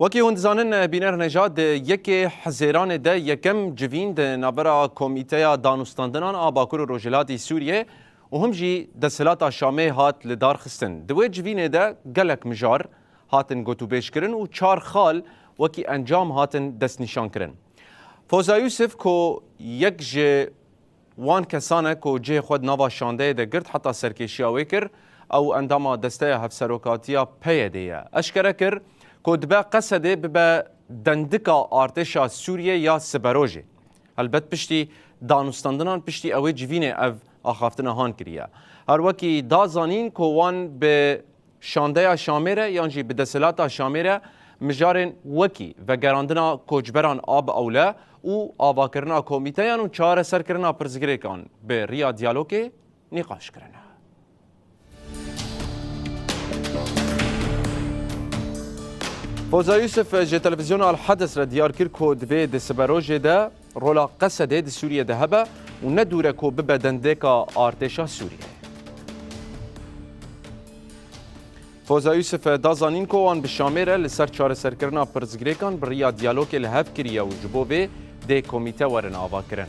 وکی هندزانن بینر نژاد یکی حزیران ده یکم جوین ده نبرا کمیته دانستاندنان آباکور روجلاتی سوریه و هم جی دسلات شامه هات لدار خستن دوی جوین ده گلک مجار هاتن گوتو بیش کرن و چار خال وکی انجام هاتن دست نشان کرن فوزا یوسف کو یک جه وان کسانه کو جه خود نوا شانده ده گرد حتی سرکشیاوی کر او انداما دسته هفسروکاتیا پیده اشکره کر کودبا قصده ببا دندکا ارتشا سوریه یا سبروجه البته پشتی دانستاندنان پشتی اوی جوینه او آخافتن هان کریه هر وکی دازانین کوان به شانده شامیره یعنی به دسلات شامیره مجارن وکی و گراندنا کوچبران آب اوله او آباکرنا کمیته یعنی چاره سرکرنا پرزگری کن به ریا دیالوگی نقاش کرنه فوزا یوسف جه تلفزیون الحدث را دیار کر کو دوی د سبروجه ده رولا قصده د سوریه ده هبه و ندوره کو ببه دندکا ارتشا سوریه فوزا یوسف دازانین کو وان بشامیره لسر چاره سرکرنا پرزگریکان بریا دیالوگ الهف کریه و جبوه ده کمیته ورن آوا کرن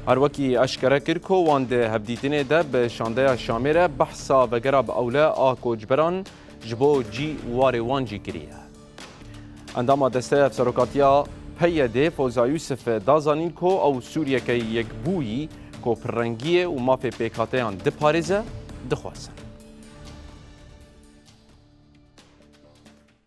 هر وکی اشکره کر کو وان ده هبدیتینه ده به شانده شامیره بحثا وگراب اوله آکو جبران جبو جی واری وانجی کریه انداما دسته افسروکاتیا پیده فوزا یوسف دازانین کو او سوریه که یک بویی کو پرنگیه و مافی پیکاتیان ده پاریزه دخواستن